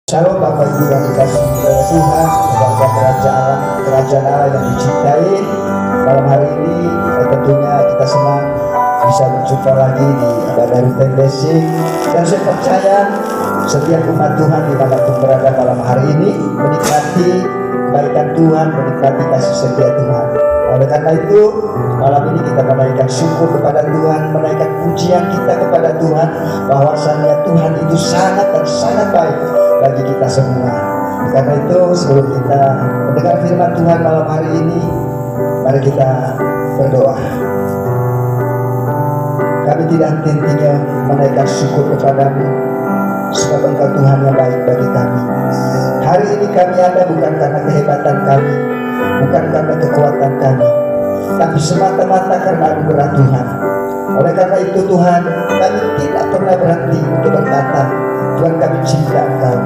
Shalom Bapak Ibu yang dikasihi oleh Tuhan, warga kerajaan Allah yang dicintai. Malam hari ini tentunya kita senang bisa berjumpa lagi di ibadah rutin basic, dan saya percaya setiap umat Tuhan dimanapun berada malam hari ini menikmati kebaikan Tuhan, menikmati kasih setia Tuhan. Oleh karena itu malam ini kita menaikkan syukur kepada Tuhan, menaikkan pujian kita kepada Tuhan, bahwasanya Tuhan itu sangat dan sangat baik bagi kita semua. Karena itu sebelum kita mendengar firman Tuhan malam hari ini, mari kita berdoa. Kami tidak henti-hentinya menaikkan syukur kepadamu, sebab Engkau Tuhan yang baik bagi kami. Hari ini kami ada bukan karena kehebatan kami, bukan karena kekuatan kami, tapi semata-mata karena anugerah Tuhan. Oleh karena itu Tuhan, kami tidak pernah berhenti untuk berkata, Tuhan, kami cinta Engkau,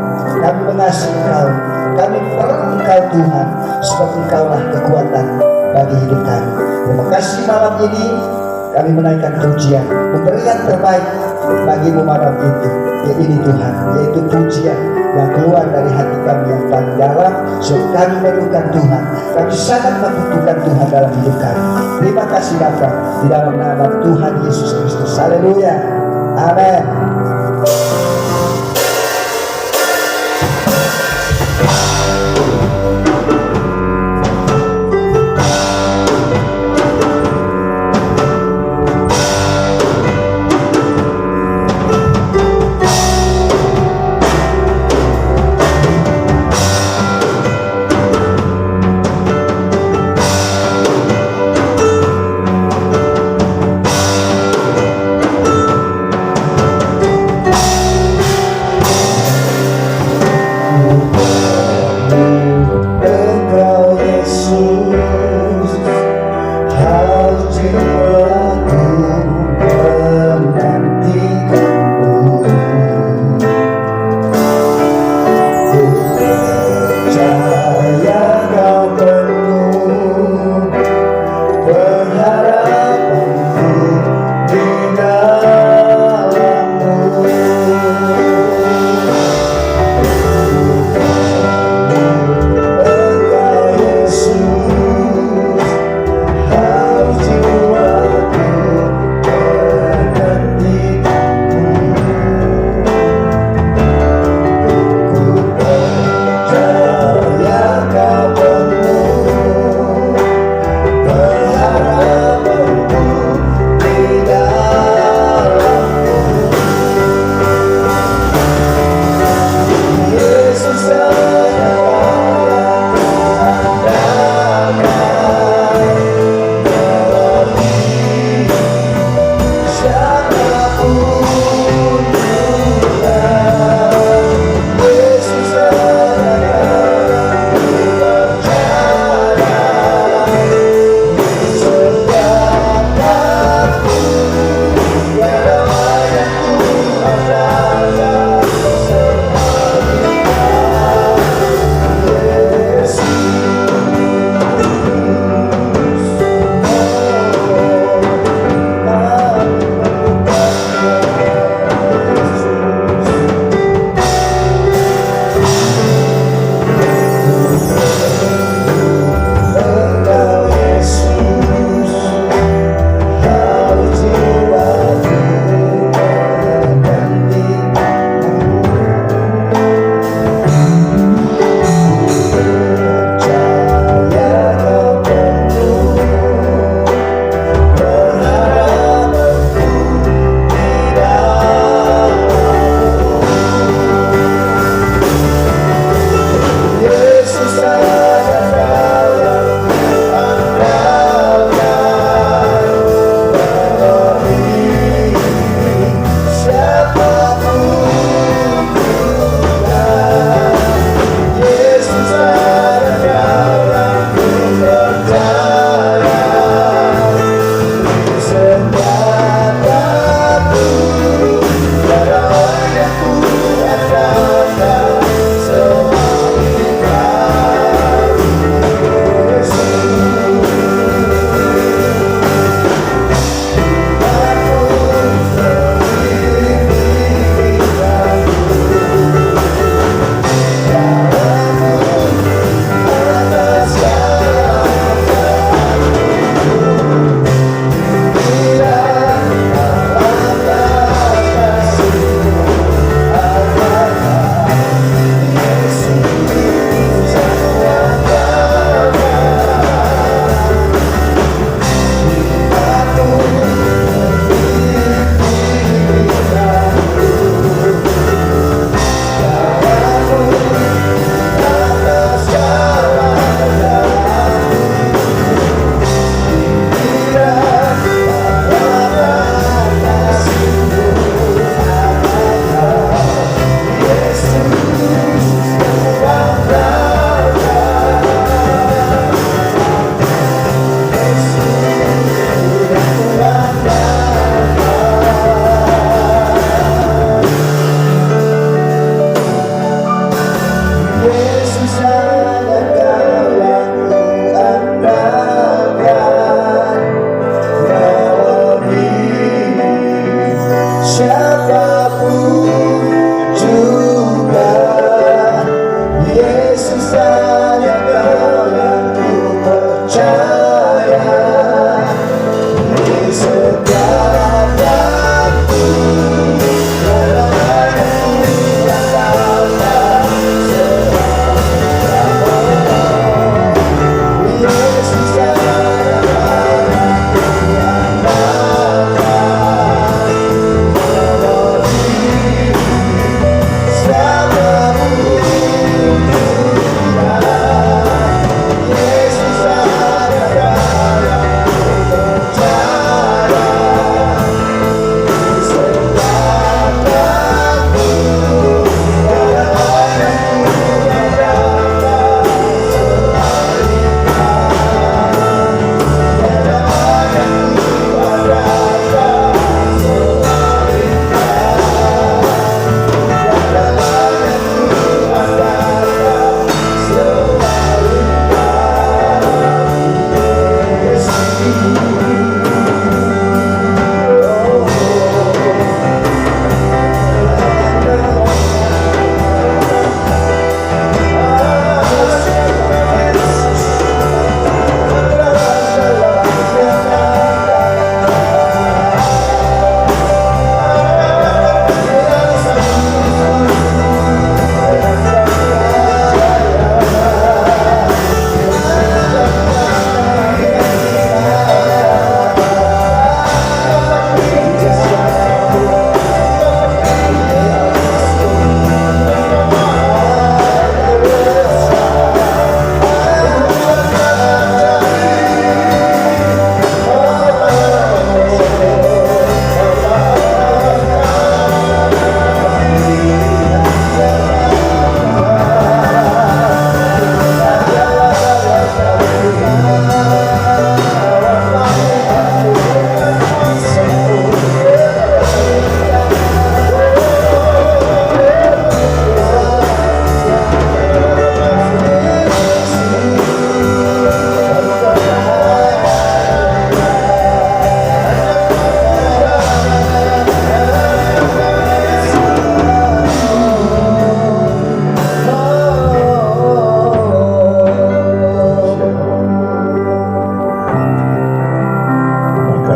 kami mengasihi Engkau, kami perlu Engkau Tuhan, sebab Engkaulah kekuatan bagi hidup kami. Terima kasih malam ini kami menaikkan pujian, pemberian terbaik bagimu malam itu, ini Tuhan, yaitu pujian yang keluar dari hati kami yang paling dalam. Sebab kami memerlukan Tuhan, kami sangat membutuhkan Tuhan dalam hidup kami. Terima kasih Bapa, di dalam nama Tuhan Yesus Kristus. Haleluya, amin.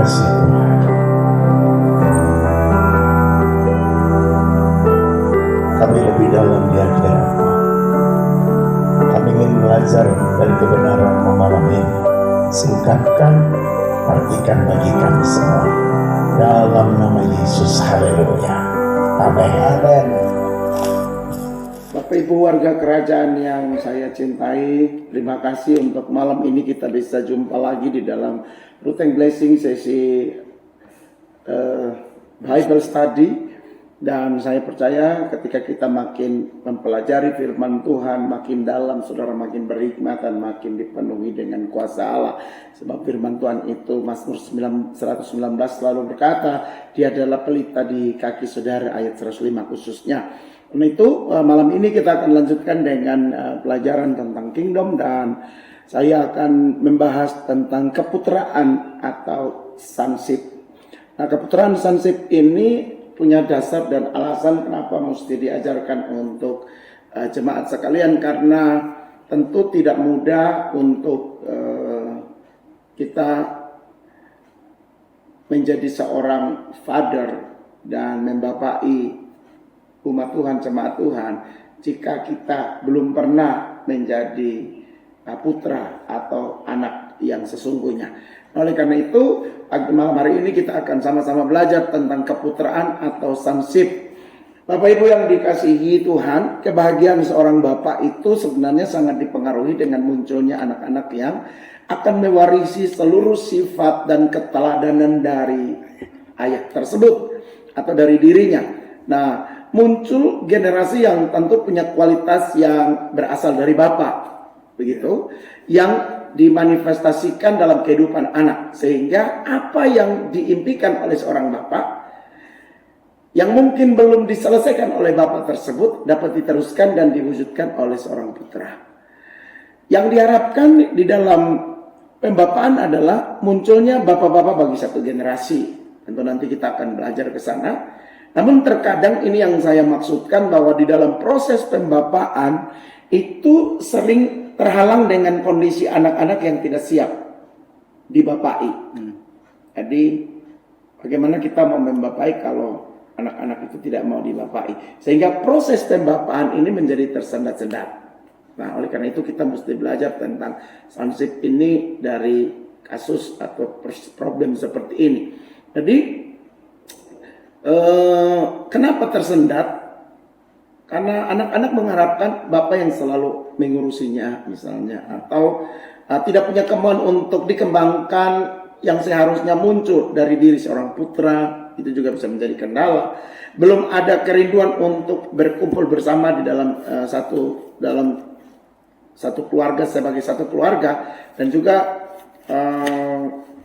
kasih Tuhan. Kami lebih dalam di hadirat-Mu. Kami ingin belajar dari kebenaran-Mu malam ini. Singkatkan, artikan bagi kami semua. Dalam nama Yesus, haleluya. Amin. Amin. Bapak Ibu warga kerajaan yang saya cintai, terima kasih untuk malam ini kita bisa jumpa lagi di dalam Root and Blessing sesi Bible Study. Dan saya percaya ketika kita makin mempelajari firman Tuhan, makin dalam, saudara makin berhikmat dan makin dipenuhi dengan kuasa Allah. Sebab firman Tuhan itu Mazmur 119 selalu berkata, Dia adalah pelita di kaki saudara, ayat 105 khususnya. Karena itu malam ini kita akan lanjutkan dengan pelajaran tentang kingdom, dan saya akan membahas tentang keputraan atau sonship. Nah, keputraan sonship ini punya dasar dan alasan kenapa mesti diajarkan untuk jemaat sekalian, karena tentu tidak mudah untuk kita menjadi seorang father dan membapai umat Tuhan, jemaat Tuhan, jika kita belum pernah menjadi putra atau anak yang sesungguhnya. Oleh karena itu, malam hari ini kita akan sama-sama belajar tentang keputraan atau sonship. Bapak Ibu yang dikasihi Tuhan, kebahagiaan seorang bapak itu sebenarnya sangat dipengaruhi dengan munculnya anak-anak yang akan mewarisi seluruh sifat dan keteladanan dari ayah tersebut atau dari dirinya. Nah, muncul generasi yang tentu punya kualitas yang berasal dari bapak, begitu, yang dimanifestasikan dalam kehidupan anak, sehingga apa yang diimpikan oleh seorang bapak yang mungkin belum diselesaikan oleh bapak tersebut dapat diteruskan dan diwujudkan oleh seorang putra. Yang diharapkan di dalam pembapaan adalah munculnya bapak-bapak bagi satu generasi. Tentu nanti kita akan belajar ke sana. Namun terkadang ini yang saya maksudkan, bahwa di dalam proses pembapaan itu sering terhalang dengan kondisi anak-anak yang tidak siap dibapai. Jadi bagaimana kita mau membapai kalau anak-anak itu tidak mau dibapai, sehingga proses pembapaan ini menjadi tersendat-sendat. Nah, oleh karena itu kita mesti belajar tentang sonship ini dari kasus atau problem seperti ini. Jadi kenapa tersendat? Karena anak-anak mengharapkan bapak yang selalu mengurusinya misalnya, atau tidak punya kemauan untuk dikembangkan yang seharusnya muncul dari diri seorang putra. Itu juga bisa menjadi kendala. Belum ada kerinduan untuk berkumpul bersama di dalam satu keluarga sebagai satu keluarga, dan juga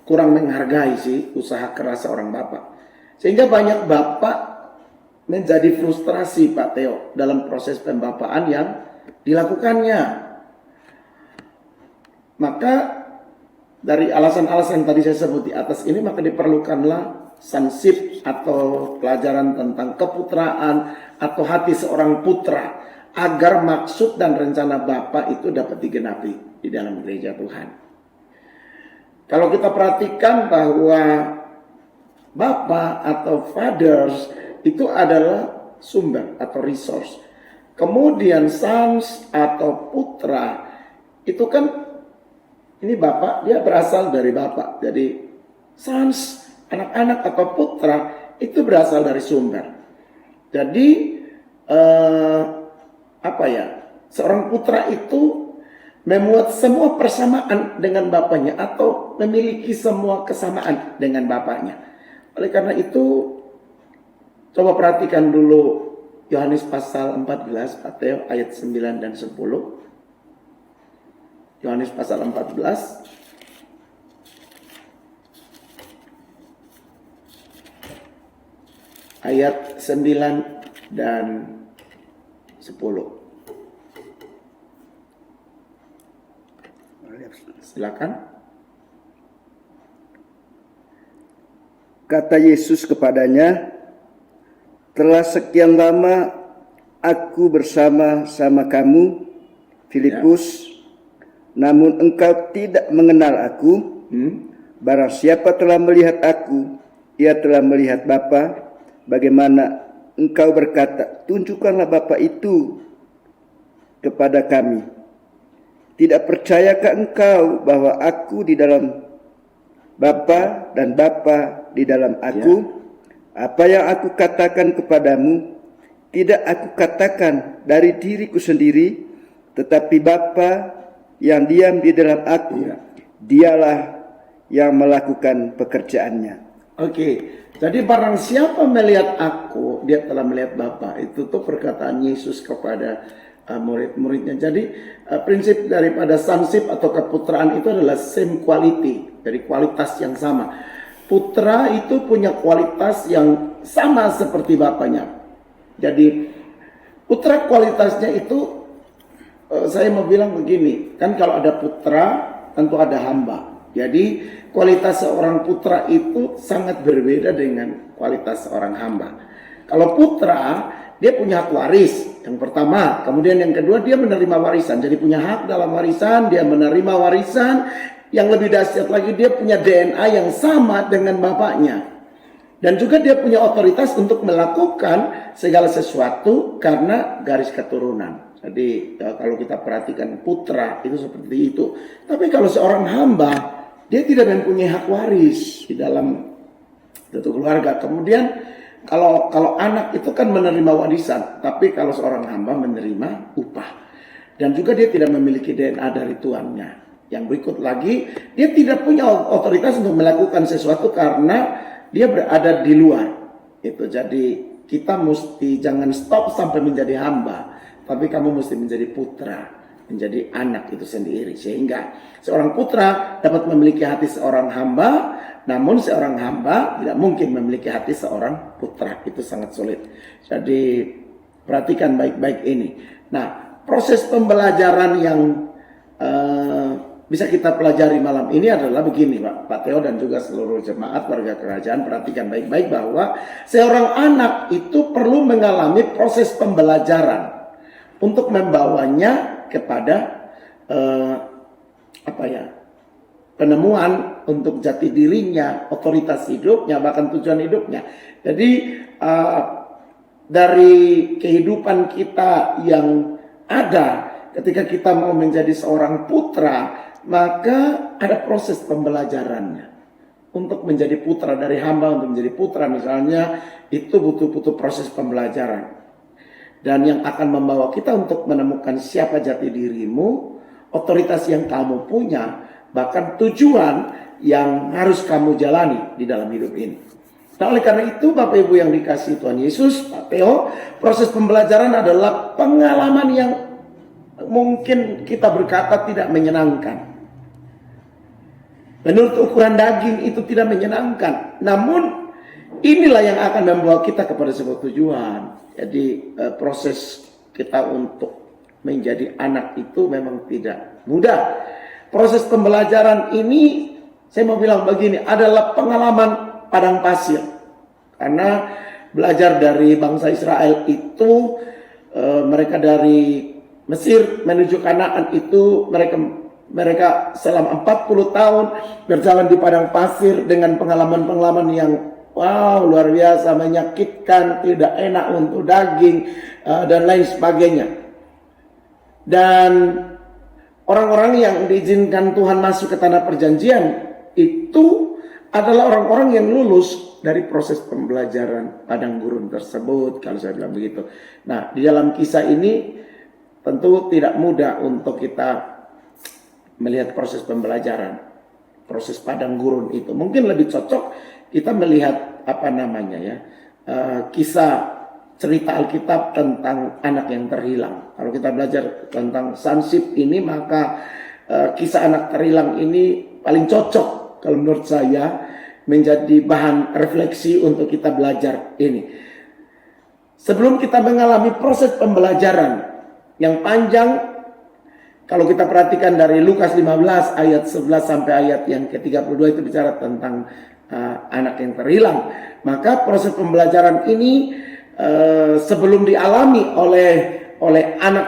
kurang menghargai sih usaha keras seorang bapak. Sehingga banyak bapak menjadi frustrasi, Pak Theo, dalam proses pembapaan yang dilakukannya. Maka dari alasan-alasan yang tadi saya sebut di atas ini, maka diperlukanlah sonship atau pelajaran tentang keputraan atau hati seorang putra, agar maksud dan rencana Bapa itu dapat digenapi di dalam gereja Tuhan. Kalau kita perhatikan bahwa Bapa atau fathers itu adalah sumber atau resource. Kemudian sons atau putra itu kan, ini bapak, dia berasal dari bapak. Jadi sons, anak-anak atau putra itu berasal dari sumber. Jadi seorang putra itu memuat semua persamaan dengan bapaknya, atau memiliki semua kesamaan dengan bapaknya. Oleh karena itu, coba perhatikan dulu Yohanes pasal 14 atau ayat 9 dan 10. Yohanes pasal 14 ayat 9 dan 10. Silakan. Kata Yesus kepadanya, telah sekian lama aku bersama-sama kamu, Filipus, namun engkau tidak mengenal aku. barang siapa telah melihat aku, ia telah melihat Bapa. Bagaimana engkau berkata, tunjukkanlah Bapa itu kepada kami. Tidak percayakah engkau bahwa aku di dalam Bapa dan Bapa di dalam aku? Apa yang aku katakan kepadamu, tidak aku katakan dari diriku sendiri, tetapi Bapa yang diam di dalam aku, dialah yang melakukan pekerjaannya. Oke, jadi barang siapa melihat aku, dia telah melihat Bapa. Itu tuh perkataan Yesus kepada murid-muridnya. Jadi prinsip daripada sonship atau keputraan itu adalah same quality, dari kualitas yang sama. Putra itu punya kualitas yang sama seperti bapaknya. Jadi putra kualitasnya itu saya mau bilang begini, kan kalau ada putra tentu ada hamba. Jadi kualitas seorang putra itu sangat berbeda dengan kualitas seorang hamba. Kalau putra, dia punya hak waris yang pertama, kemudian yang kedua dia menerima warisan, jadi punya hak dalam warisan, dia menerima warisan. Yang lebih dahsyat lagi, dia punya DNA yang sama dengan bapaknya. Dan juga dia punya otoritas untuk melakukan segala sesuatu karena garis keturunan. Jadi kalau kita perhatikan putra itu seperti itu. Tapi kalau seorang hamba, dia tidak mempunyai hak waris di dalam satu keluarga. Kemudian kalau anak itu kan menerima warisan, tapi kalau seorang hamba menerima upah. Dan juga dia tidak memiliki DNA dari tuannya. Yang berikut lagi, dia tidak punya otoritas untuk melakukan sesuatu karena dia berada di luar. Itu jadi kita mesti jangan stop sampai menjadi hamba, tapi kamu mesti menjadi putra, menjadi anak itu sendiri. Sehingga seorang putra dapat memiliki hati seorang hamba, namun seorang hamba tidak mungkin memiliki hati seorang putra. Itu sangat sulit. Jadi perhatikan baik-baik ini. Nah, proses pembelajaran yang bisa kita pelajari malam ini adalah begini, Pak Theo dan juga seluruh jemaat warga kerajaan, perhatikan baik-baik bahwa seorang anak itu perlu mengalami proses pembelajaran untuk membawanya kepada penemuan untuk jati dirinya, otoritas hidupnya, bahkan tujuan hidupnya. Jadi dari kehidupan kita yang ada ketika kita mau menjadi seorang putra, maka ada proses pembelajarannya. Untuk menjadi putra dari hamba untuk menjadi putra misalnya, itu butuh proses pembelajaran. Dan yang akan membawa kita untuk menemukan siapa jati dirimu, otoritas yang kamu punya, bahkan tujuan yang harus kamu jalani di dalam hidup ini. Nah, oleh karena itu Bapak Ibu yang dikasihi Tuhan Yesus, Pak Theo, proses pembelajaran adalah pengalaman yang mungkin kita berkata tidak menyenangkan. Menurut ukuran daging itu tidak menyenangkan. Namun inilah yang akan membawa kita kepada sebuah tujuan. Jadi proses kita untuk menjadi anak itu memang tidak mudah. Proses pembelajaran ini saya mau bilang begini, adalah pengalaman padang pasir. Karena belajar dari bangsa Israel itu mereka dari Mesir menuju Kanaan itu mereka selama 40 tahun berjalan di padang pasir dengan pengalaman-pengalaman yang luar biasa, menyakitkan, tidak enak untuk daging dan lain sebagainya. Dan orang-orang yang diizinkan Tuhan masuk ke tanah perjanjian itu adalah orang-orang yang lulus dari proses pembelajaran padang gurun tersebut, kalau saya bilang begitu. Nah, di dalam kisah ini tentu tidak mudah untuk kita melihat proses pembelajaran, proses padang gurun itu. Mungkin lebih cocok kita melihat kisah cerita Alkitab tentang anak yang terhilang. Kalau kita belajar tentang sonship ini, maka kisah anak terhilang ini paling cocok kalau menurut saya menjadi bahan refleksi untuk kita belajar ini. Sebelum kita mengalami proses pembelajaran yang panjang, kalau kita perhatikan dari Lukas 15 ayat 11 sampai ayat yang ke-32 itu bicara tentang anak yang terhilang. Maka proses pembelajaran ini sebelum dialami oleh anak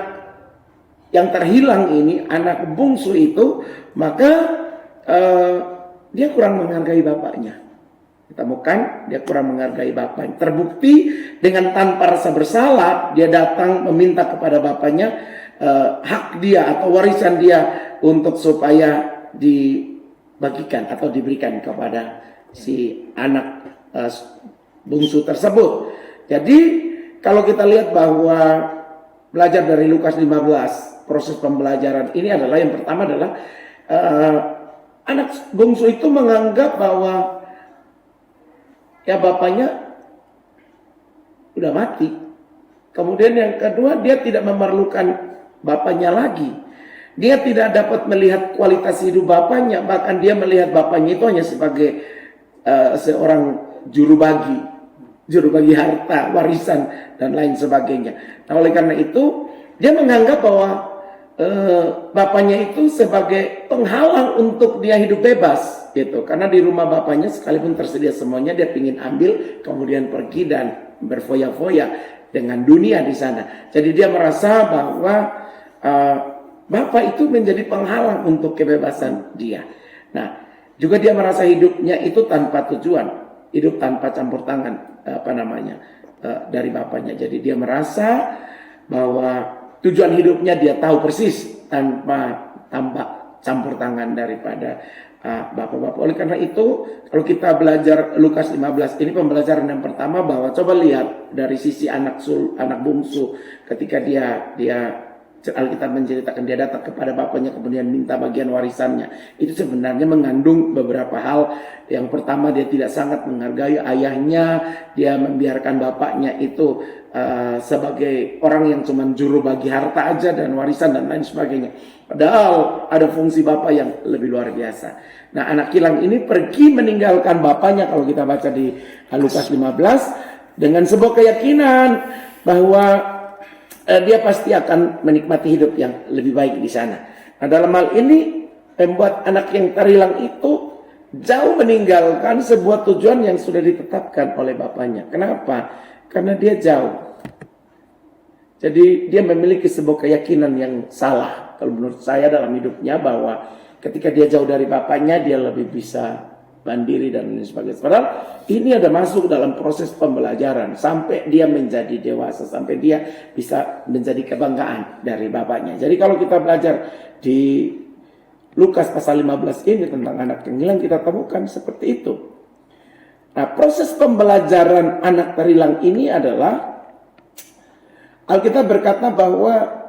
yang terhilang ini, anak bungsu itu, maka dia kurang menghargai bapaknya. Ditemukan dia kurang menghargai bapaknya. Terbukti dengan tanpa rasa bersalah dia datang meminta kepada bapaknya hak dia atau warisan dia untuk supaya dibagikan atau diberikan kepada si anak bungsu tersebut. Jadi kalau kita lihat bahwa belajar dari Lukas 15, proses pembelajaran ini adalah yang pertama adalah anak bungsu itu menganggap bahwa ya bapaknya udah mati. Kemudian yang kedua, dia tidak memerlukan bapaknya lagi. Dia tidak dapat melihat kualitas hidup bapaknya, bahkan dia melihat bapaknya itu hanya sebagai seorang juru bagi harta, warisan dan lain sebagainya. Nah, oleh karena itu dia menganggap bahwa bapaknya itu sebagai penghalang untuk dia hidup bebas, gitu. Karena di rumah bapaknya sekalipun tersedia semuanya, dia ingin ambil kemudian pergi dan berfoya-foya dengan dunia di sana. Jadi dia merasa bahwa bapak itu menjadi penghalang untuk kebebasan dia. Nah, juga dia merasa hidupnya itu tanpa tujuan, hidup tanpa campur tangan dari bapaknya. Jadi dia merasa bahwa tujuan hidupnya dia tahu persis tanpa campur tangan daripada bapak-bapak. Oleh karena itu, kalau kita belajar Lukas 15 ini pembelajaran yang pertama bahwa coba lihat dari sisi anak bungsu ketika dia Alkitab menceritakan dia datang kepada bapaknya kemudian minta bagian warisannya. Itu sebenarnya mengandung beberapa hal. Yang pertama, dia tidak sangat menghargai ayahnya. Dia membiarkan bapaknya itu sebagai orang yang cuma juru bagi harta aja dan warisan dan lain sebagainya. Padahal ada fungsi bapak yang lebih luar biasa. Nah, anak kilang ini pergi meninggalkan bapaknya kalau kita baca di Lukas 15 dengan sebuah keyakinan bahwa dia pasti akan menikmati hidup yang lebih baik di sana. Nah, dalam hal ini membuat anak yang terhilang itu jauh meninggalkan sebuah tujuan yang sudah ditetapkan oleh bapaknya. Kenapa? Karena dia jauh. Jadi dia memiliki sebuah keyakinan yang salah kalau menurut saya dalam hidupnya, bahwa ketika dia jauh dari bapaknya dia lebih bisa mandiri dan lain sebagainya. Padahal ini ada masuk dalam proses pembelajaran sampai dia menjadi dewasa, sampai dia bisa menjadi kebanggaan dari bapaknya. Jadi kalau kita belajar di Lukas pasal 15 ini tentang anak terhilang, kita temukan seperti itu. Nah, proses pembelajaran anak terhilang ini adalah Alkitab berkata bahwa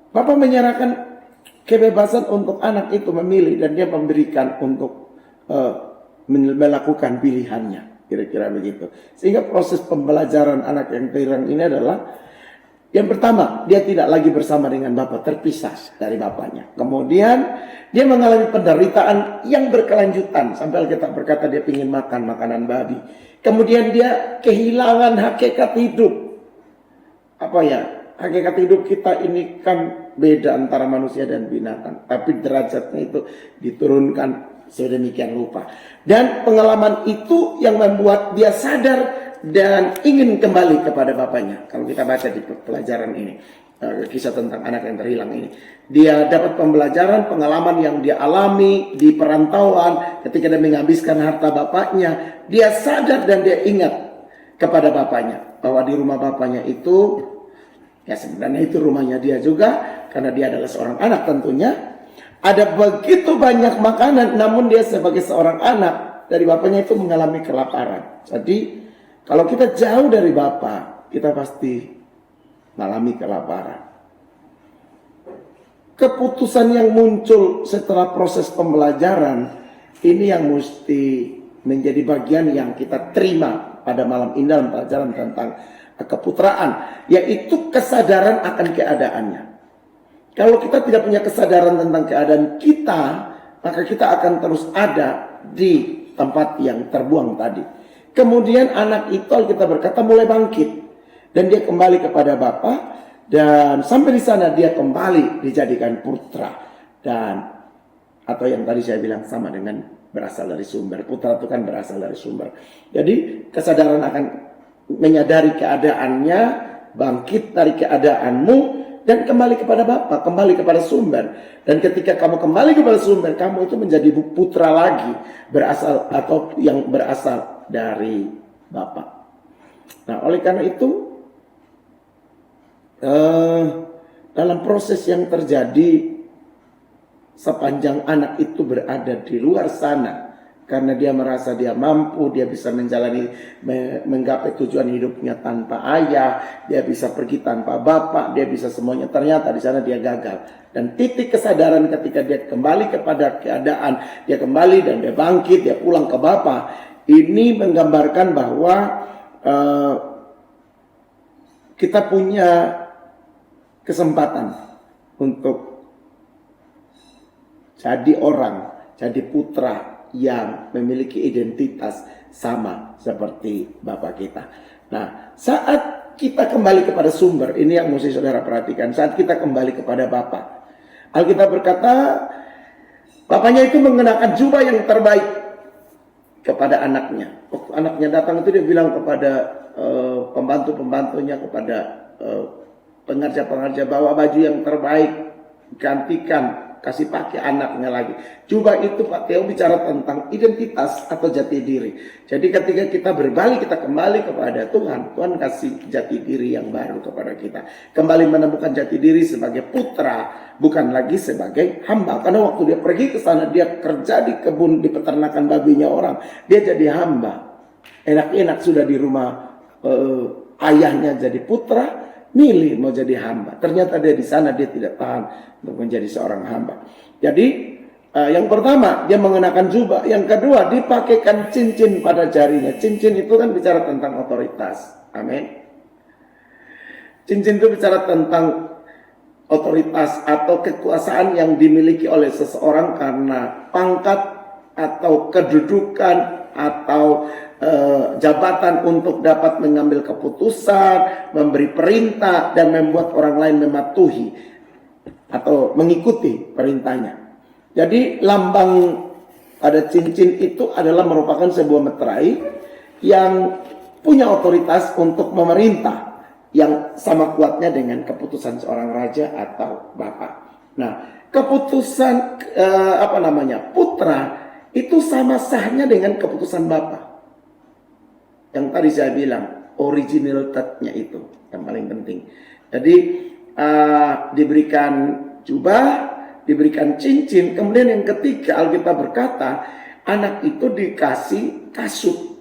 Bapak menyerahkan kebebasan untuk anak itu memilih dan dia memberikan untuk melakukan pilihannya, kira-kira begitu. Sehingga proses pembelajaran anak yang terhilang ini adalah yang pertama, dia tidak lagi bersama dengan bapak, terpisah dari bapaknya. Kemudian dia mengalami penderitaan yang berkelanjutan sampai Alkitab berkata dia ingin makan makanan babi. Kemudian dia kehilangan hakikat hidup. Hakikat hidup kita ini kan beda antara manusia dan binatang, tapi derajatnya itu diturunkan sedemikian rupa. Dan pengalaman itu yang membuat dia sadar dan ingin kembali kepada bapaknya. Kalau kita baca di pelajaran ini, kisah tentang anak yang terhilang ini, dia dapat pembelajaran pengalaman yang dia alami di perantauan ketika dia menghabiskan harta bapaknya. Dia sadar dan dia ingat kepada bapaknya bahwa di rumah bapaknya itu, ya sebenarnya itu rumahnya dia juga, karena dia adalah seorang anak tentunya. Ada begitu banyak makanan, namun dia sebagai seorang anak dari bapaknya itu mengalami kelaparan. Jadi kalau kita jauh dari Bapa, kita pasti mengalami kelaparan. Keputusan yang muncul setelah proses pembelajaran, ini yang mesti menjadi bagian yang kita terima pada malam ini dalam pelajaran tentang keputraan, yaitu kesadaran akan keadaannya. Kalau kita tidak punya kesadaran tentang keadaan kita, maka kita akan terus ada di tempat yang terbuang tadi. Kemudian anak itu kita berkata mulai bangkit dan dia kembali kepada Bapa, dan sampai di sana dia kembali dijadikan putra, dan atau yang tadi saya bilang sama dengan berasal dari sumber. Putra itu kan berasal dari sumber. Jadi kesadaran akan menyadari keadaannya, bangkit dari keadaanmu, dan kembali kepada Bapa, kembali kepada sumber. Dan ketika kamu kembali kepada sumber, kamu itu menjadi putra lagi, berasal atau yang berasal dari Bapa. Nah, oleh karena itu dalam proses yang terjadi sepanjang anak itu berada di luar sana, karena dia merasa dia mampu, dia bisa menggapai tujuan hidupnya tanpa ayah, dia bisa pergi tanpa bapak, dia bisa semuanya. Ternyata di sana dia gagal. Dan titik kesadaran ketika dia kembali kepada keadaan, dia kembali dan dia bangkit, dia pulang ke bapak. Ini menggambarkan bahwa kita punya kesempatan untuk jadi orang, jadi putra yang memiliki identitas sama seperti Bapak kita. Nah, saat kita kembali kepada sumber, ini yang mesti saudara perhatikan. Saat kita kembali kepada Bapa, Alkitab berkata, bapaknya itu mengenakan jubah yang terbaik kepada anaknya. Waktu anaknya datang itu dia bilang kepada pembantu-pembantunya, kepada pengerja-pengerja, bawa baju yang terbaik, gantikan, kasih pakai anaknya lagi. Jubah itu Pak Theo bicara tentang identitas atau jati diri. Jadi ketika kita berbalik, kita kembali kepada Tuhan, Tuhan kasih jati diri yang baru kepada kita. Kembali menemukan jati diri sebagai putra, bukan lagi sebagai hamba. Karena waktu dia pergi ke sana, dia kerja di kebun, di peternakan babinya orang, dia jadi hamba. Enak-enak sudah di rumah ayahnya jadi putra, milih mau jadi hamba. Ternyata dia di sana dia tidak tahan untuk menjadi seorang hamba. Jadi yang pertama dia mengenakan jubah, yang kedua dipakaikan cincin pada jarinya. Cincin itu kan bicara tentang otoritas. Amin. Cincin itu bicara tentang otoritas atau kekuasaan yang dimiliki oleh seseorang karena pangkat atau kedudukan atau jabatan untuk dapat mengambil keputusan, memberi perintah, dan membuat orang lain mematuhi atau mengikuti perintahnya. Jadi lambang pada cincin itu adalah merupakan sebuah meterai yang punya otoritas untuk memerintah, yang sama kuatnya dengan keputusan seorang raja atau bapa. Nah, keputusan putra itu sama sahnya dengan keputusan bapa. Yang tadi saya bilang, originalitasnya itu yang paling penting. Jadi diberikan jubah, diberikan cincin. Kemudian yang ketiga, Alkitab berkata, anak itu dikasih kasut.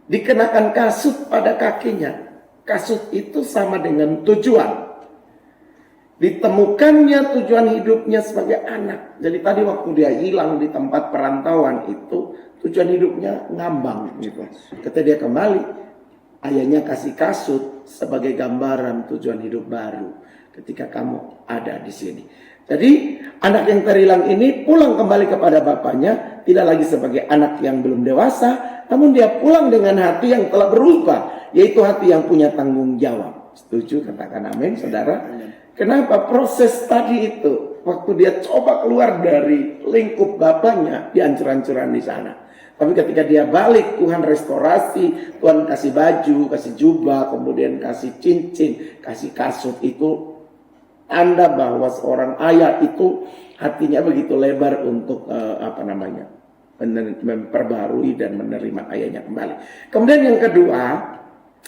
Dikenakan kasut pada kakinya. Kasut itu sama dengan tujuan. Ditemukannya tujuan hidupnya sebagai anak. Jadi tadi waktu dia hilang di tempat perantauan itu, tujuan hidupnya ngambang gitu. Ketika dia kembali, ayahnya kasih kasut sebagai gambaran tujuan hidup baru ketika kamu ada di sini. Jadi anak yang terhilang ini pulang kembali kepada bapaknya, tidak lagi sebagai anak yang belum dewasa, namun dia pulang dengan hati yang telah berubah, yaitu hati yang punya tanggung jawab. Setuju? Katakan amin, saudara. Kenapa? Proses tadi itu, waktu dia coba keluar dari lingkup bapaknya, dia hancur-hancuran di sana. Tapi ketika dia balik, Tuhan restorasi, Tuhan kasih baju, kasih jubah, kemudian kasih cincin, kasih kasut. Itu tanda bahwa seorang ayah itu hatinya begitu lebar untuk memperbarui dan menerima ayahnya kembali. Kemudian yang kedua,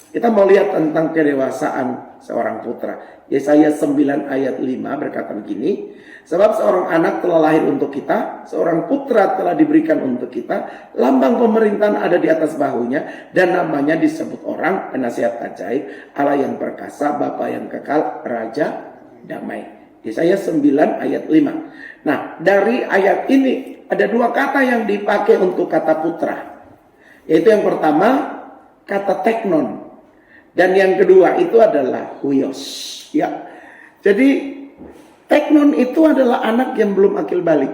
kita mau lihat tentang kedewasaan seorang putra. Yesaya 9 ayat 5 berkata begini, sebab seorang anak telah lahir untuk kita, seorang putra telah diberikan untuk kita, lambang pemerintahan ada di atas bahunya, dan namanya disebut orang penasihat ajaib, Allah yang perkasa, Bapa yang kekal, Raja damai. Yesaya 9 ayat 5. Nah, dari ayat ini ada dua kata yang dipakai untuk kata putra. Yaitu yang pertama, kata teknon. Dan yang kedua itu adalah huios. Ya. Jadi teknon itu adalah anak yang belum akil balik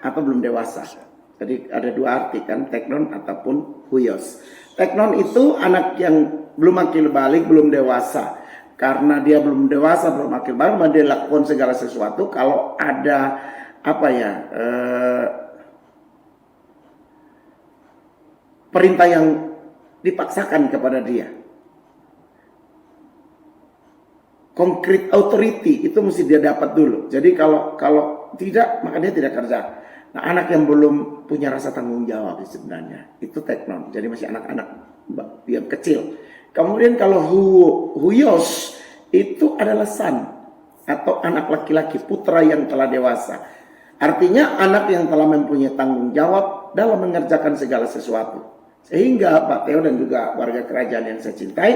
atau belum dewasa. Jadi ada dua arti kan, teknon ataupun huios. Teknon itu anak yang belum akil balik, belum dewasa. Karena dia belum dewasa, belum akil balik, dia lakukan segala sesuatu. Kalau ada perintah yang dipaksakan kepada dia. concrete authority itu mesti dia dapat dulu. Jadi kalau tidak, maka dia tidak kerja. Nah, anak yang belum punya rasa tanggung jawab sebenarnya itu teknon. Jadi masih anak-anak yang kecil. Kemudian kalau huyos itu adalah son atau anak laki-laki, putra yang telah dewasa. Artinya anak yang telah mempunyai tanggung jawab dalam mengerjakan segala sesuatu. Sehingga Pak Theo dan juga warga kerajaan yang saya cintai,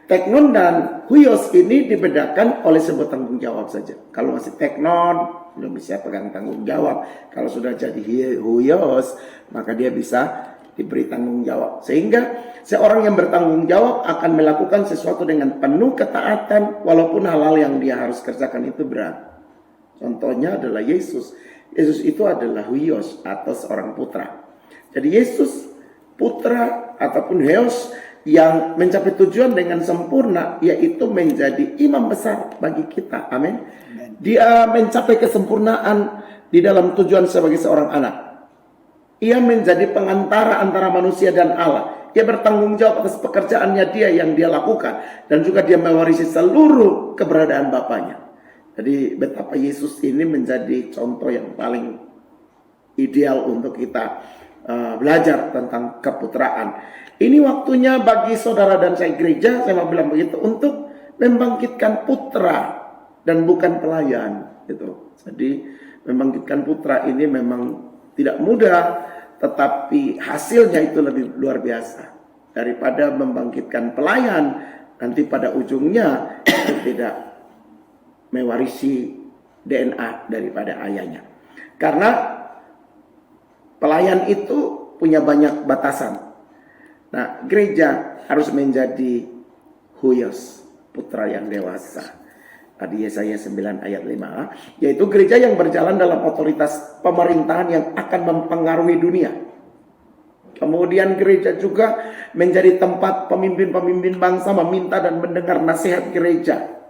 teknon dan huyos ini dibedakan oleh sebuah tanggung jawab saja. Kalau masih teknon, belum bisa pegang tanggung jawab. Kalau sudah jadi huyos, maka dia bisa diberi tanggung jawab. Sehingga seorang yang bertanggung jawab akan melakukan sesuatu dengan penuh ketaatan, walaupun hal-hal yang dia harus kerjakan itu berat. Contohnya adalah Yesus. Yesus itu adalah huyos atau seorang putra. Jadi Yesus putra ataupun heos yang mencapai tujuan dengan sempurna, yaitu menjadi imam besar bagi kita. Amin. Dia mencapai kesempurnaan di dalam tujuan sebagai seorang anak. Ia menjadi pengantara antara manusia dan Allah. Ia bertanggung jawab atas pekerjaannya dia yang dia lakukan, dan juga dia mewarisi seluruh keberadaan Bapaknya. Jadi betapa Yesus ini menjadi contoh yang paling ideal untuk kita belajar tentang keputraan. Ini waktunya bagi saudara dan saya gereja, saya mau bilang begitu, untuk membangkitkan putra dan bukan pelayan. Gitu. Jadi membangkitkan putra ini memang tidak mudah, tetapi hasilnya itu lebih luar biasa daripada membangkitkan pelayan. Nanti pada ujungnya tidak mewarisi DNA daripada ayahnya. Karena pelayan itu punya banyak batasan. Nah, gereja harus menjadi huyos, putra yang dewasa. Tadi Yesaya 9 ayat 5, yaitu gereja yang berjalan dalam otoritas pemerintahan yang akan mempengaruhi dunia. Kemudian gereja juga menjadi tempat pemimpin-pemimpin bangsa meminta dan mendengar nasihat gereja,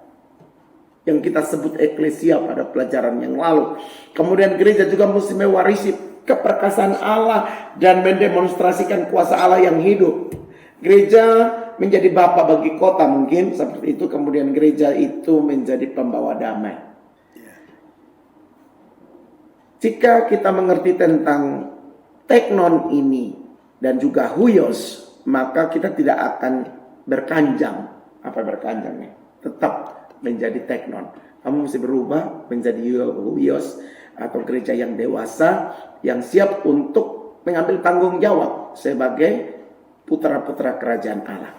yang kita sebut eklesia pada pelajaran yang lalu. Kemudian gereja juga mesti mewarisi keperkasaan Allah dan mendemonstrasikan kuasa Allah yang hidup. Gereja menjadi bapa bagi kota, mungkin seperti itu. Kemudian gereja itu menjadi pembawa damai. Jika kita mengerti tentang teknon ini dan juga huyos, maka kita tidak akan berkanjang. Apa berkanjangnya? Tetap menjadi teknon. Kamu mesti berubah menjadi huyos atau gereja yang dewasa, yang siap untuk mengambil tanggung jawab sebagai putra-putra kerajaan Allah.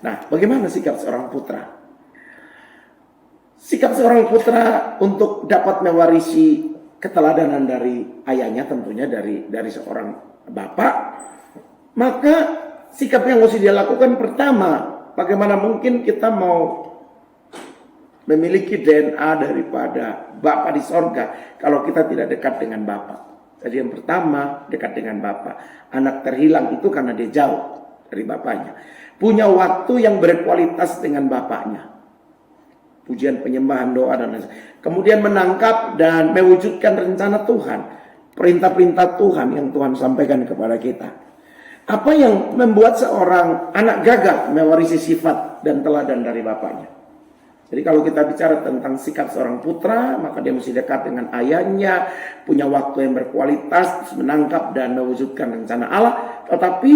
Nah, bagaimana sikap seorang putra? Sikap seorang putra untuk dapat mewarisi keteladanan dari ayahnya, tentunya dari seorang bapak, maka sikap yang mesti dia lakukan pertama, bagaimana mungkin kita mau memiliki DNA daripada Bapa di sorga kalau kita tidak dekat dengan Bapa. Jadi yang pertama, dekat dengan Bapa. Anak terhilang itu karena dia jauh dari bapaknya. Punya waktu yang berkualitas dengan bapaknya. Pujian, penyembahan, doa, dan lain-lain. Kemudian menangkap dan mewujudkan rencana Tuhan. Perintah-perintah Tuhan yang Tuhan sampaikan kepada kita. Apa yang membuat seorang anak gagal mewarisi sifat dan teladan dari bapaknya? Jadi kalau kita bicara tentang sikap seorang putra, maka dia mesti dekat dengan ayahnya, punya waktu yang berkualitas, menangkap dan mewujudkan rencana Allah. Tetapi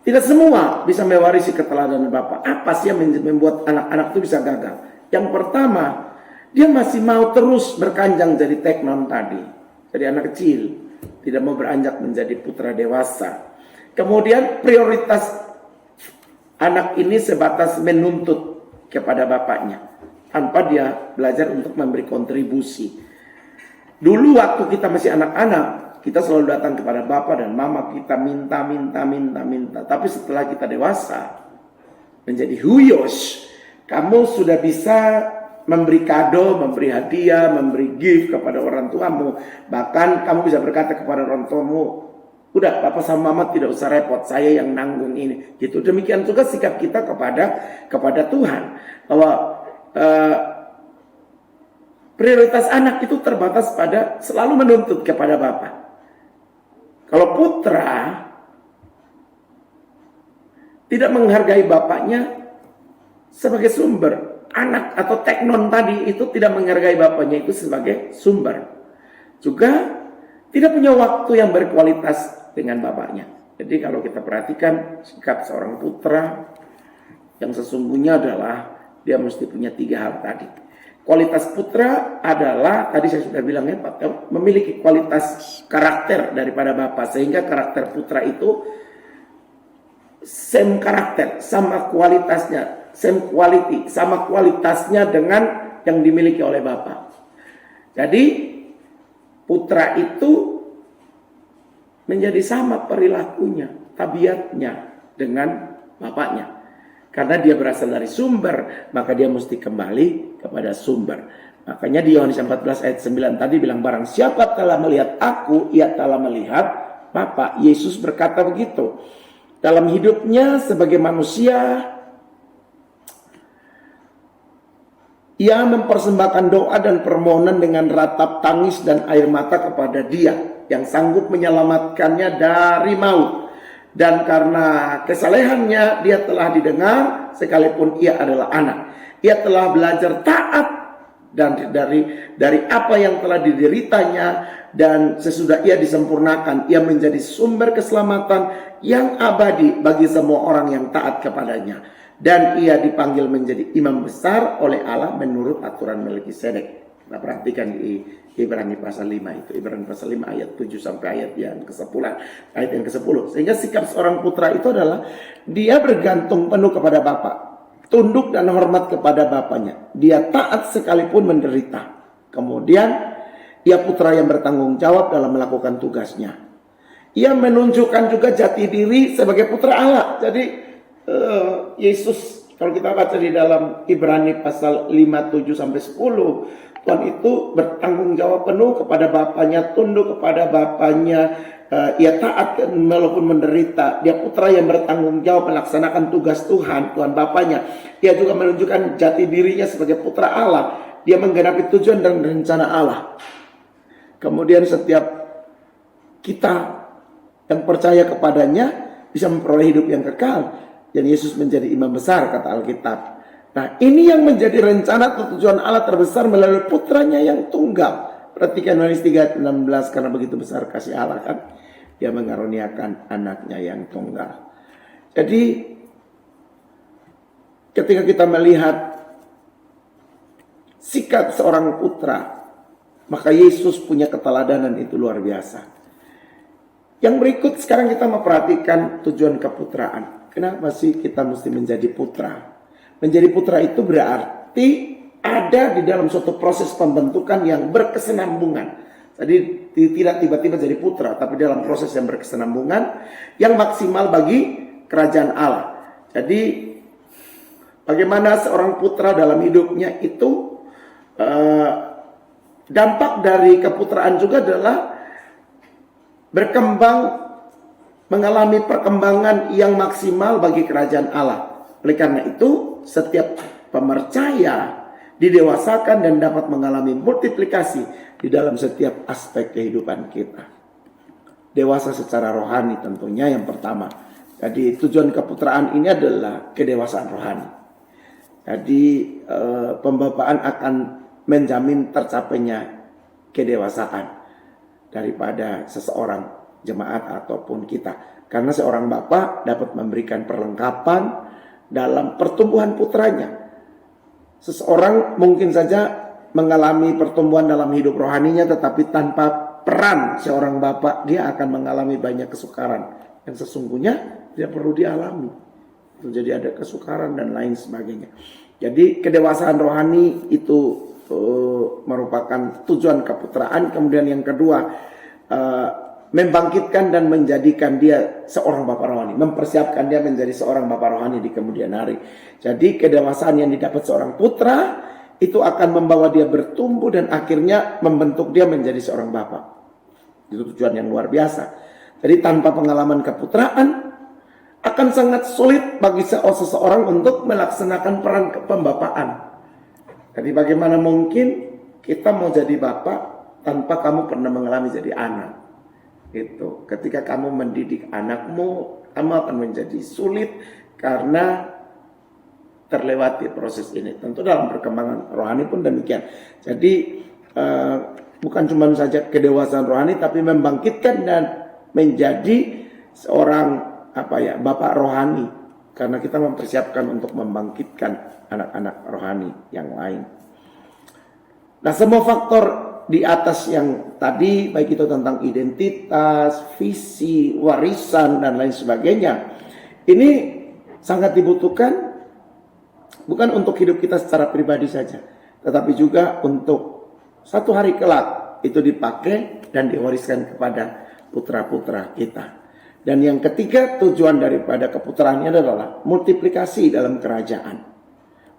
tidak semua bisa mewarisi keteladanan Bapak. Apa sih yang membuat anak-anak itu bisa gagal? Yang pertama, dia masih mau terus berkanjang jadi teknon tadi. Jadi anak kecil, tidak mau beranjak menjadi putra dewasa. Kemudian prioritas anak ini sebatas menuntut kepada bapaknya, tanpa dia belajar untuk memberi kontribusi. Dulu waktu kita masih anak-anak, kita selalu datang kepada bapak dan mama kita minta. Tapi setelah kita dewasa, menjadi huyos, kamu sudah bisa memberi kado, memberi hadiah, memberi gift kepada orang tuamu. Bahkan kamu bisa berkata kepada orang tuamu, udah papa sama mama tidak usah repot, saya yang nanggung ini. Gitu. Demikian juga sikap kita kepada Tuhan, bahwa prioritas anak itu terbatas pada selalu menuntut kepada Bapa. Kalau putra tidak menghargai bapaknya sebagai sumber anak atau teknon tadi itu tidak menghargai bapaknya itu sebagai sumber. Juga tidak punya waktu yang berkualitas dengan bapaknya. Jadi kalau kita perhatikan sikap seorang putra yang sesungguhnya adalah dia mesti punya 3 hal tadi. Kualitas putra adalah, tadi saya sudah bilangnya, memiliki kualitas karakter daripada bapak. Sehingga karakter putra itu same karakter, sama kualitasnya, same quality, sama kualitasnya dengan yang dimiliki oleh bapak. Jadi putra itu menjadi sama perilakunya, tabiatnya dengan bapaknya. Karena dia berasal dari sumber, maka dia mesti kembali kepada sumber. Makanya di Yohanes 14 ayat 9 tadi bilang, barang siapa telah melihat aku, ia telah melihat Bapa. Yesus berkata begitu. Dalam hidupnya sebagai manusia, ia mempersembahkan doa dan permohonan dengan ratap tangis dan air mata kepada Dia yang sanggup menyelamatkannya dari maut. Dan karena kesalehannya dia telah didengar sekalipun ia adalah anak. Ia telah belajar taat dan dari apa yang telah dideritanya, dan sesudah ia disempurnakan ia menjadi sumber keselamatan yang abadi bagi semua orang yang taat kepadanya. Dan ia dipanggil menjadi imam besar oleh Allah menurut aturan Melkisedek. Nah, perhatikan di Ibrani pasal 5 itu. Ibrani pasal 5 ayat 7 sampai ayat yang ke-10. Ayat yang ke-10. Sehingga sikap seorang putra itu adalah dia bergantung penuh kepada Bapa, tunduk dan hormat kepada bapaknya. Dia taat sekalipun menderita. Kemudian ia putra yang bertanggung jawab dalam melakukan tugasnya. Ia menunjukkan juga jati diri sebagai putra Allah. Jadi Yesus, kalau kita baca di dalam Ibrani pasal 5, 7 sampai 10, Tuhan itu bertanggung jawab penuh kepada bapaknya, tunduk kepada bapaknya, ia taat walaupun menderita. Dia putra yang bertanggung jawab melaksanakan tugas Tuhan bapaknya. Ia juga menunjukkan jati dirinya sebagai putra Allah. Dia menggenapi tujuan dan rencana Allah. Kemudian setiap kita yang percaya kepadanya bisa memperoleh hidup yang kekal. Dan Yesus menjadi imam besar, kata Alkitab. Nah, ini yang menjadi rencana atau tujuan Allah terbesar melalui putranya yang tunggal. Perhatikan Yohanes 3:16, karena begitu besar kasih Allah kan, Dia mengaruniakan anaknya yang tunggal. Jadi ketika kita melihat sikap seorang putra, maka Yesus punya keteladanan itu luar biasa. Yang berikut sekarang kita memperhatikan tujuan keputraan. Kenapa sih kita mesti menjadi putra? Menjadi putra itu berarti ada di dalam suatu proses pembentukan yang berkesinambungan. Jadi tidak tiba-tiba jadi putra, tapi dalam proses yang berkesinambungan yang maksimal bagi kerajaan Allah. Jadi bagaimana seorang putra dalam hidupnya itu, dampak dari keputraan juga adalah berkembang, mengalami perkembangan yang maksimal bagi kerajaan Allah. Oleh karena itu, setiap pemercaya didewasakan dan dapat mengalami multiplikasi di dalam setiap aspek kehidupan kita. Dewasa secara rohani tentunya yang pertama. Jadi tujuan keputraan ini adalah kedewasaan rohani. Jadi pembapaan akan menjamin tercapainya kedewasaan daripada seseorang jemaat ataupun kita. Karena seorang bapak dapat memberikan perlengkapan dalam pertumbuhan putranya. Seseorang mungkin saja mengalami pertumbuhan dalam hidup rohaninya, tetapi tanpa peran seorang bapak, dia akan mengalami banyak kesukaran yang sesungguhnya tidak perlu dialami. Jadi ada kesukaran dan lain sebagainya. Jadi kedewasaan rohani itu merupakan tujuan keputraan. Kemudian yang kedua, membangkitkan dan menjadikan dia seorang bapak rohani, mempersiapkan dia menjadi seorang bapak rohani di kemudian hari. Jadi kedewasaan yang didapat seorang putra itu akan membawa dia bertumbuh dan akhirnya membentuk dia menjadi seorang bapak. Itu tujuan yang luar biasa. Jadi tanpa pengalaman keputraan akan sangat sulit bagi seseorang untuk melaksanakan peran kepembapaan. Jadi bagaimana mungkin kita mau jadi bapak tanpa kamu pernah mengalami jadi anak? Itu ketika kamu mendidik anakmu, kamu akan menjadi sulit karena terlewati proses ini. Tentu dalam perkembangan rohani pun demikian. Jadi bukan cuma saja kedewasaan rohani, tapi membangkitkan dan menjadi seorang bapak rohani, karena kita mempersiapkan untuk membangkitkan anak-anak rohani yang lain. Nah, semua faktor di atas yang tadi, baik itu tentang identitas, visi, warisan, dan lain sebagainya, ini sangat dibutuhkan bukan untuk hidup kita secara pribadi saja, tetapi juga untuk satu hari kelak itu dipakai dan diwariskan kepada putra-putra kita. Dan yang ketiga, tujuan daripada keputraannya adalah multiplikasi dalam kerajaan.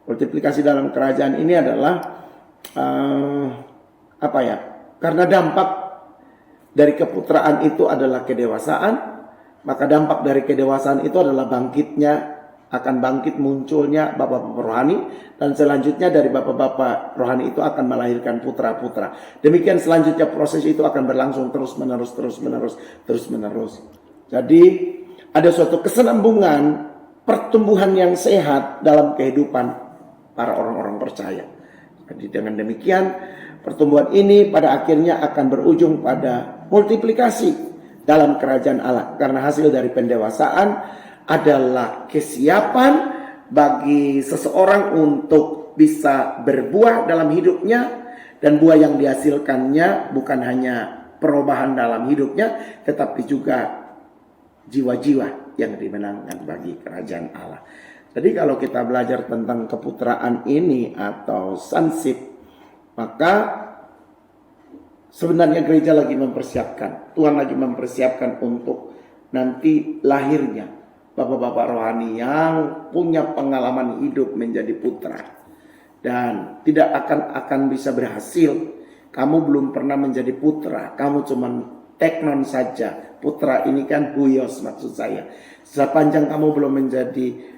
Multiplikasi dalam kerajaan ini adalah karena dampak dari keputraan itu adalah kedewasaan, maka dampak dari kedewasaan itu adalah akan bangkit munculnya bapak-bapak rohani, dan selanjutnya dari bapak-bapak rohani itu akan melahirkan putra-putra. Demikian selanjutnya proses itu akan berlangsung terus menerus. Jadi ada suatu kesinambungan pertumbuhan yang sehat dalam kehidupan para orang-orang percaya. Jadi dengan demikian pertumbuhan ini pada akhirnya akan berujung pada multiplikasi dalam kerajaan Allah, karena hasil dari pendewasaan adalah kesiapan bagi seseorang untuk bisa berbuah dalam hidupnya, dan buah yang dihasilkannya bukan hanya perubahan dalam hidupnya, tetapi juga jiwa-jiwa yang dimenangkan bagi kerajaan Allah. Jadi kalau kita belajar tentang keputraan ini atau sonship, maka sebenarnya gereja lagi mempersiapkan, Tuhan lagi mempersiapkan untuk nanti lahirnya bapak-bapak rohani yang punya pengalaman hidup menjadi putra, dan tidak akan bisa berhasil. Kamu belum pernah menjadi putra, kamu cuma teknon saja. Putra ini kan huios, maksud saya. Sepanjang kamu belum menjadi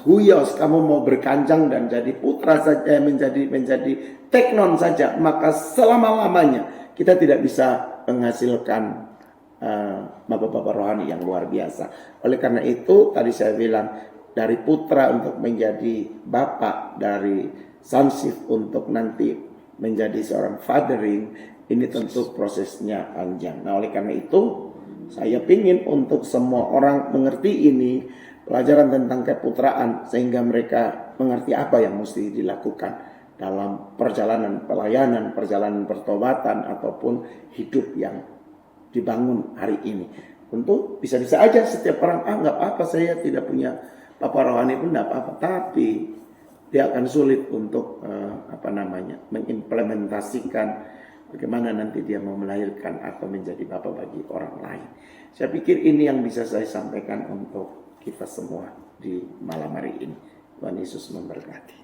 huios, kamu mau berkanjang dan jadi putra saja, menjadi teknon saja, maka selama-lamanya kita tidak bisa menghasilkan bapak-bapak rohani yang luar biasa. Oleh karena itu tadi saya bilang, dari putra untuk menjadi bapak, dari sonship untuk nanti menjadi seorang fathering, ini tentu prosesnya panjang. Nah, oleh karena itu saya ingin untuk semua orang mengerti ini, pelajaran tentang keputraan, sehingga mereka mengerti apa yang mesti dilakukan dalam perjalanan pelayanan, perjalanan pertobatan, ataupun hidup yang dibangun hari ini. Tentu bisa-bisa aja setiap orang, nggak apa-apa, saya tidak punya bapak rohani pun nggak apa-apa, tapi dia akan sulit untuk mengimplementasikan bagaimana nanti dia mau melahirkan atau menjadi bapak bagi orang lain. Saya pikir ini yang bisa saya sampaikan untuk kita semua di malam hari ini. Tuhan Yesus memberkati.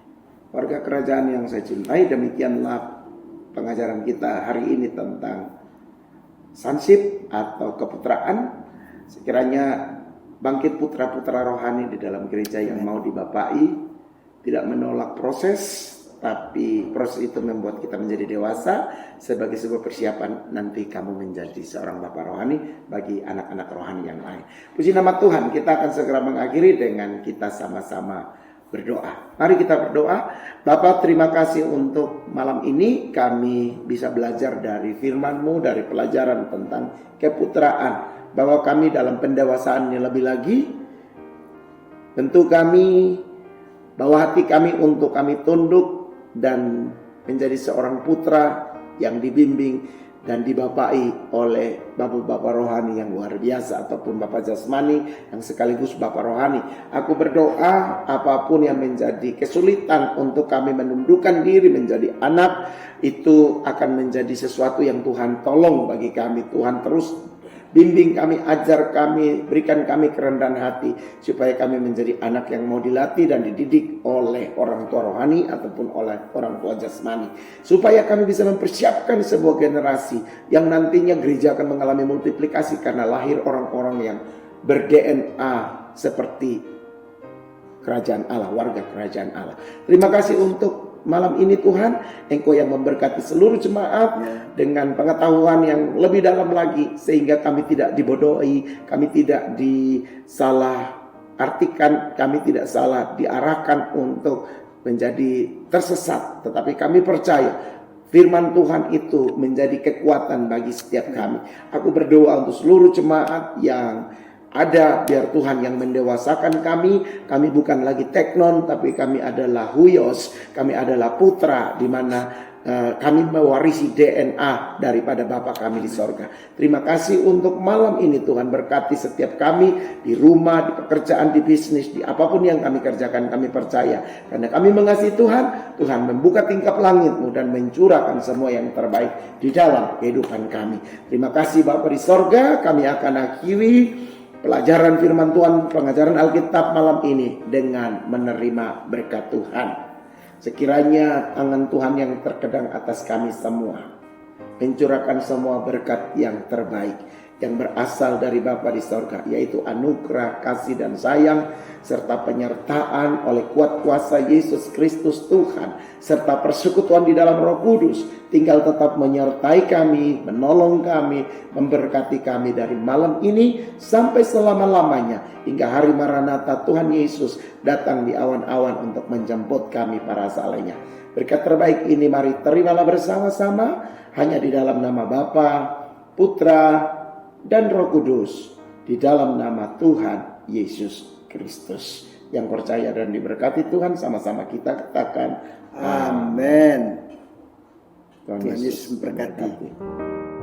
Warga kerajaan yang saya cintai, demikianlah pengajaran kita hari ini tentang sonship atau keputraan. Sekiranya bangkit putra-putra rohani di dalam gereja yang mau dibapai, tidak menolak proses, tapi proses itu membuat kita menjadi dewasa sebagai sebuah persiapan nanti kamu menjadi seorang bapak rohani bagi anak-anak rohani yang lain. Puji nama Tuhan, kita akan segera mengakhiri dengan kita sama-sama berdoa. Mari kita berdoa. Bapa, terima kasih untuk malam ini kami bisa belajar dari firman-Mu, dari pelajaran tentang keputraan, bahwa kami dalam pendewasaannya lebih lagi, tentu kami, bahwa hati kami untuk kami tunduk dan menjadi seorang putra yang dibimbing dan dibapai oleh bapak-bapak rohani yang luar biasa, ataupun bapak jasmani yang sekaligus bapak rohani. Aku berdoa apapun yang menjadi kesulitan untuk kami menundukkan diri menjadi anak, itu akan menjadi sesuatu yang Tuhan tolong bagi kami. Tuhan terus bimbing kami, ajar kami, berikan kami kerendahan hati, supaya kami menjadi anak yang mau dilatih dan dididik oleh orang tua rohani ataupun oleh orang tua jasmani, supaya kami bisa mempersiapkan sebuah generasi yang nantinya gereja akan mengalami multiplikasi karena lahir orang-orang yang ber-DNA seperti kerajaan Allah, warga kerajaan Allah. Terima kasih untuk malam ini Tuhan, Engkau yang memberkati seluruh jemaat dengan pengetahuan yang lebih dalam lagi, sehingga kami tidak dibodohi, kami tidak disalah artikan kami tidak salah diarahkan untuk menjadi tersesat, tetapi kami percaya firman Tuhan itu menjadi kekuatan bagi setiap kami. Aku berdoa untuk seluruh jemaat yang ada, biar Tuhan yang mendewasakan kami. Kami bukan lagi teknon, tapi kami adalah huios, kami adalah putra, di mana kami mewarisi DNA daripada Bapa kami di sorga. Terima kasih untuk malam ini Tuhan, berkati setiap kami di rumah, di pekerjaan, di bisnis, di apapun yang kami kerjakan. Kami percaya karena kami mengasihi Tuhan, Tuhan membuka tingkap langit-Mu dan mencurahkan semua yang terbaik di dalam kehidupan kami. Terima kasih Bapa di sorga. Kami akan akhiri pelajaran firman Tuhan, pengajaran Alkitab malam ini dengan menerima berkat Tuhan. Sekiranya tangan Tuhan yang terkedang atas kami semua, mencurahkan semua berkat yang terbaik yang berasal dari Bapa di sorga, yaitu anugerah, kasih dan sayang, serta penyertaan oleh kuat kuasa Yesus Kristus Tuhan, serta persekutuan di dalam Roh Kudus, tinggal tetap menyertai kami, menolong kami, memberkati kami dari malam ini sampai selama-lamanya, hingga hari Maranatha Tuhan Yesus datang di awan-awan untuk menjemput kami para salehnya. Berkat terbaik ini mari terimalah bersama-sama, hanya di dalam nama Bapa, Putra, dan Roh Kudus, di dalam nama Tuhan Yesus Kristus. Yang percaya dan diberkati Tuhan, sama-sama kita katakan Amin. Tuhan Tuhan Yesus Yesus memberkati. memberkati.